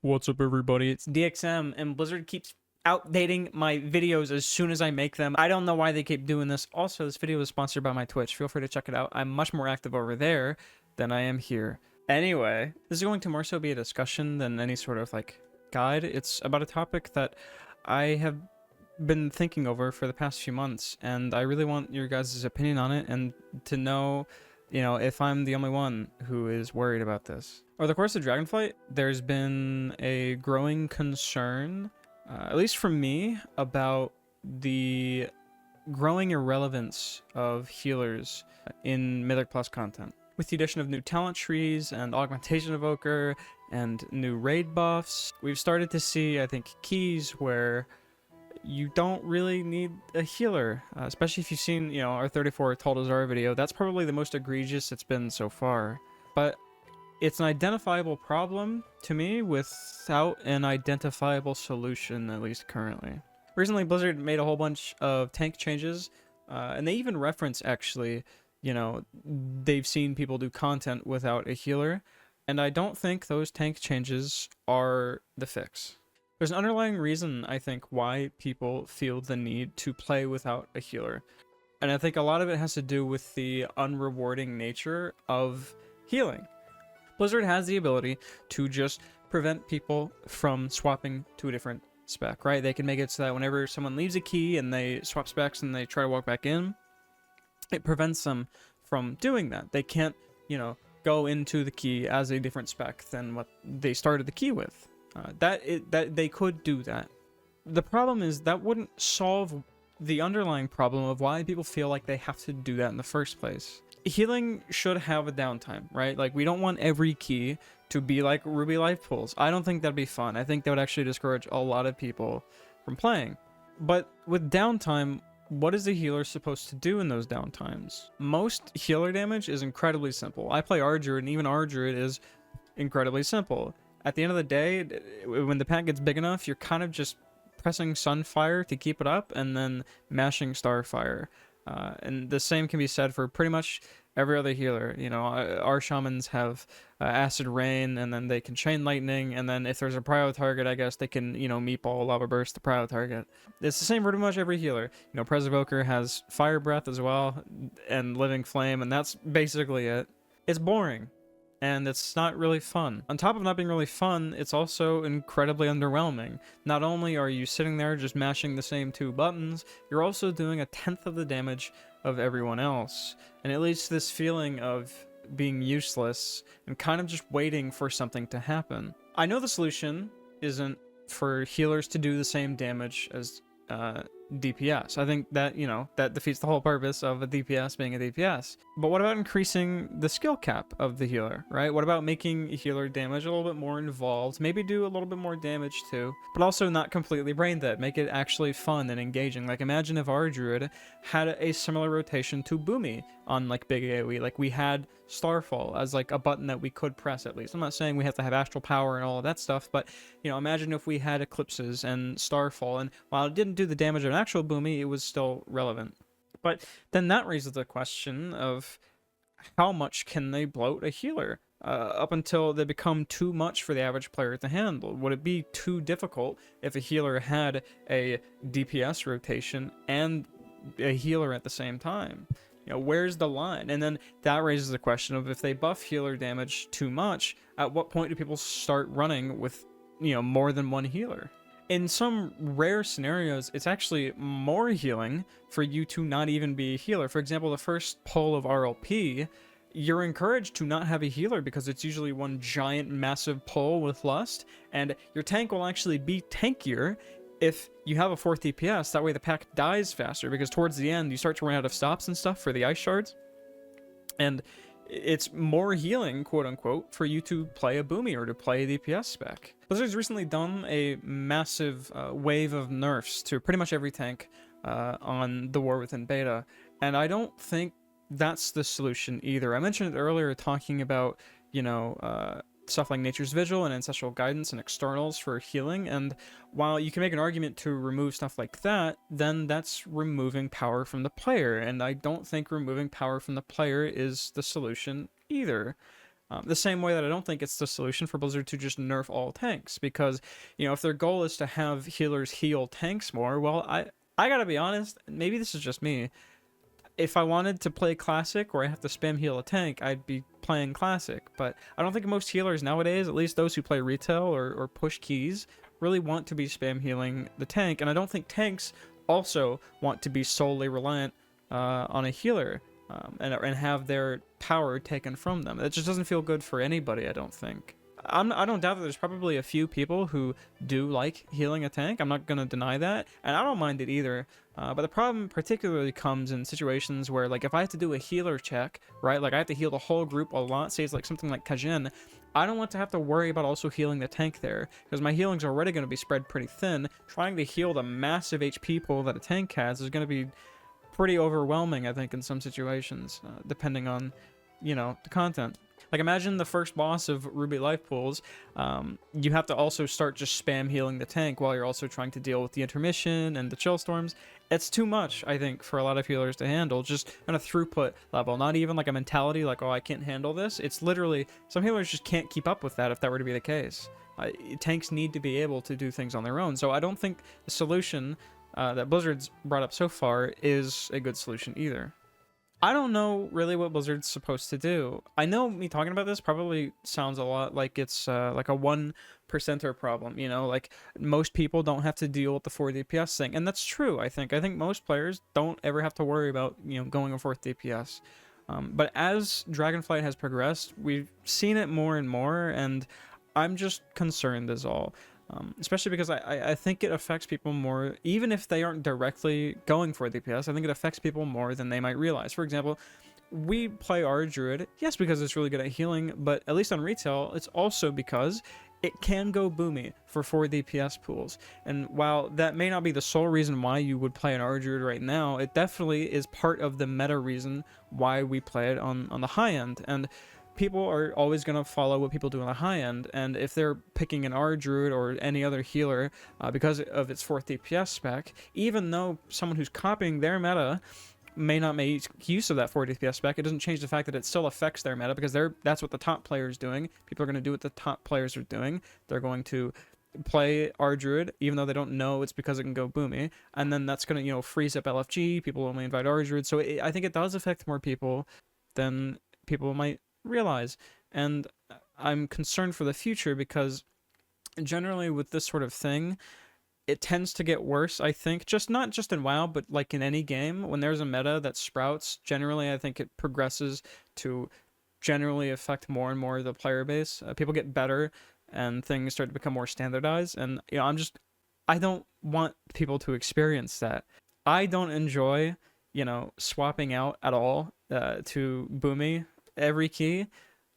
What's up, everybody? It's DXM, and Blizzard keeps outdating my videos as soon as I make them. I don't know why they keep doing this. Also, this video is sponsored by my Twitch. Feel free to check it out. I'm much more active over there than I am here. Anyway, this is going to more so be a discussion than any sort of guide. It's about a topic that I have been thinking over for the past few months, and I really want your guys' opinion on it and to know, if I'm the only one who is worried about this. Over the course of Dragonflight, there's been a growing concern, at least from me, about the growing irrelevance of healers in Mythic Plus content. With the addition of new talent trees and Augmentation Evoker and new raid buffs, we've started to see, I think, keys where you don't really need a healer, especially if you've seen, our 34 Taldazar video. That's probably the most egregious it's been so far. But it's an identifiable problem to me without an identifiable solution, at least currently. Recently, Blizzard made a whole bunch of tank changes, and they even reference, actually, they've seen people do content without a healer, and I don't think those tank changes are the fix. There's an underlying reason, I think, why people feel the need to play without a healer. And I think a lot of it has to do with the unrewarding nature of healing. Blizzard has the ability to just prevent people from swapping to a different spec, right? They can make it so that whenever someone leaves a key and they swap specs and they try to walk back in, it prevents them from doing that. They can't, go into the key as a different spec than what they started the key with. That they could do that. The problem is that wouldn't solve the underlying problem of why people feel like they have to do that in the first place. Healing should have a downtime, right? Like, we don't want every key to be like Ruby life pools. I don't think that'd be fun. I think that would actually discourage a lot of people from playing. But with downtime, what is the healer supposed to do in those downtimes? Most healer damage is incredibly simple. I play R-Druid, and even R-Druid is incredibly simple. At the end of the day, when the pack gets big enough, you're kind of just pressing Sunfire to keep it up and then mashing Starfire. And the same can be said for pretty much every other healer. Our shamans have Acid Rain, and then they can Chain Lightning, and then if there's a prio target, I guess they can, Meatball, Lava Burst the prio target. It's the same for pretty much every healer. Prez Evoker has Fire Breath as well, and Living Flame, and that's basically it. It's boring. And it's not really fun. On top of not being really fun, it's also incredibly underwhelming. Not only are you sitting there just mashing the same two buttons, you're also doing 1/10 of the damage of everyone else. And it leads to this feeling of being useless and kind of just waiting for something to happen. I know the solution isn't for healers to do the same damage as DPS. I think that, that defeats the whole purpose of a DPS being a DPS. But what about increasing the skill cap of the healer, right? What about making healer damage a little bit more involved? Maybe do a little bit more damage too, but also not completely brain dead. Make it actually fun and engaging. Like, imagine if our Druid had a similar rotation to Boomy on big AoE. Like, we had Starfall as a button that we could press at least. I'm not saying we have to have Astral Power and all of that stuff, but imagine if we had Eclipses and Starfall, and while it didn't do the damage of an actual Boomy, it was still relevant. But then that raises the question of how much can they bloat a healer up until they become too much for the average player to handle? Would it be too difficult if a healer had a DPS rotation and a healer at the same time? Where's the line? And then that raises the question of, if they buff healer damage too much, at what point do people start running with, more than one healer? In some rare scenarios, it's actually more healing for you to not even be a healer. For example, the first pull of RLP, you're encouraged to not have a healer because it's usually one giant massive pull with Lust, and your tank will actually be tankier if you have a 4th DPS. That way the pack dies faster, because towards the end you start to run out of stops and stuff for the ice shards, and it's more healing, quote unquote, for you to play a Boomy or to play a DPS spec. Blizzard's recently done a massive wave of nerfs to pretty much every tank on the War Within beta, and I don't think that's the solution either. I mentioned it earlier, talking about, stuff like Nature's Vigil and Ancestral Guidance and externals for healing, and while you can make an argument to remove stuff like that, then that's removing power from the player, and I don't think removing power from the player is the solution either. The same way that I don't think it's the solution for Blizzard to just nerf all tanks, because, if their goal is to have healers heal tanks more, well, I gotta be honest, maybe this is just me. If I wanted to play Classic where I have to spam heal a tank, I'd be playing Classic. But I don't think most healers nowadays, at least those who play retail or push keys, really want to be spam healing the tank. And I don't think tanks also want to be solely reliant on a healer and have their power taken from them. It just doesn't feel good for anybody, I don't think. I don't doubt that there's probably a few people who do like healing a tank. I'm not going to deny that, and I don't mind it either. But the problem particularly comes in situations where, like, if I have to do a healer check, right, like I have to heal the whole group a lot, say it's like something like Kajin, I don't want to have to worry about also healing the tank there, because my healing's already going to be spread pretty thin. Trying to heal the massive HP pool that a tank has is going to be pretty overwhelming, I think, in some situations, depending on, the content. Like, imagine the first boss of Ruby Life Pools, you have to also start just spam healing the tank while you're also trying to deal with the intermission and the chill storms. It's too much, I think, for a lot of healers to handle, just on a throughput level, not even like a mentality like, oh, I can't handle this. It's literally, some healers just can't keep up with that if that were to be the case. Tanks need to be able to do things on their own, so I don't think the solution that Blizzard's brought up so far is a good solution either. I don't know really what Blizzard's supposed to do. I know me talking about this probably sounds a lot like it's like a 1%er problem, like most people don't have to deal with the 4 DPS thing. And that's true, I think. I think most players don't ever have to worry about, going a 4th DPS. But as Dragonflight has progressed, we've seen it more and more, and I'm just concerned is all. Especially because I think it affects people more, even if they aren't directly going for DPS. I think it affects people more than they might realize. For example, we play our Druid, yes, because it's really good at healing, but at least on retail, it's also because it can go boomy for 4 DPS pools. And while that may not be the sole reason why you would play an Druid right now, it definitely is part of the meta reason why we play it on the high end. And people are always going to follow what people do on the high end, and if they're picking an Druid or any other healer because of its 4th DPS spec, even though someone who's copying their meta may not make use of that 4 DPS spec, it doesn't change the fact that it still affects their meta, because that's what the top player is doing. People are going to do what the top players are doing. They're going to play Druid, even though they don't know it's because it can go boomy, and then that's going to, freeze up LFG. People only invite Druid, so I think it does affect more people than people might realize. And I'm concerned for the future, because generally with this sort of thing, it tends to get worse, I think, not just in WoW, but like in any game. When there's a meta that sprouts, generally I think it progresses to generally affect more and more of the player base. People get better and things start to become more standardized, and I don't want people to experience that. I don't enjoy swapping out at all to boomy every key.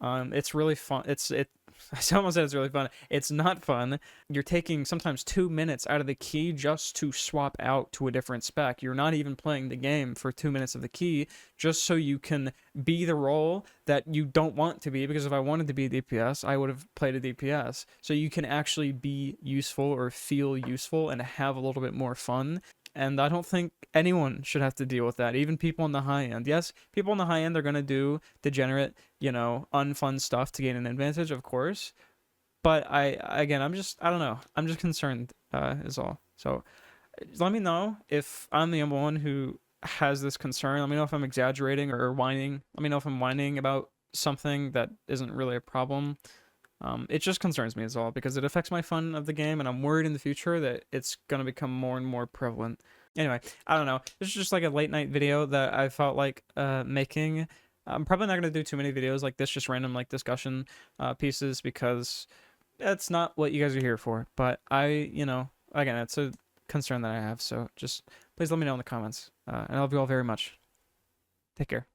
It's really fun. I almost said it's really fun. It's not fun. You're taking sometimes 2 minutes out of the key just to swap out to a different spec. You're not even playing the game for 2 minutes of the key just so you can be the role that you don't want to be, because if I wanted to be DPS, I would have played a DPS. So you can actually be useful or feel useful and have a little bit more fun. And I don't think anyone should have to deal with that, even people on the high end. Yes, people on the high end are going to do degenerate, unfun stuff to gain an advantage, of course. But I don't know. I'm just concerned, is all. So let me know if I'm the only one who has this concern. Let me know if I'm exaggerating or whining. Let me know if I'm whining about something that isn't really a problem. It just concerns me, is all, because it affects my fun of the game, and I'm worried in the future that it's going to become more and more prevalent. Anyway, I don't know. This is just like a late night video that I felt like making. I'm probably not going to do too many videos like this, just random like discussion pieces, because that's not what you guys are here for. But again, it's a concern that I have. So just please let me know in the comments. And I love you all very much. Take care.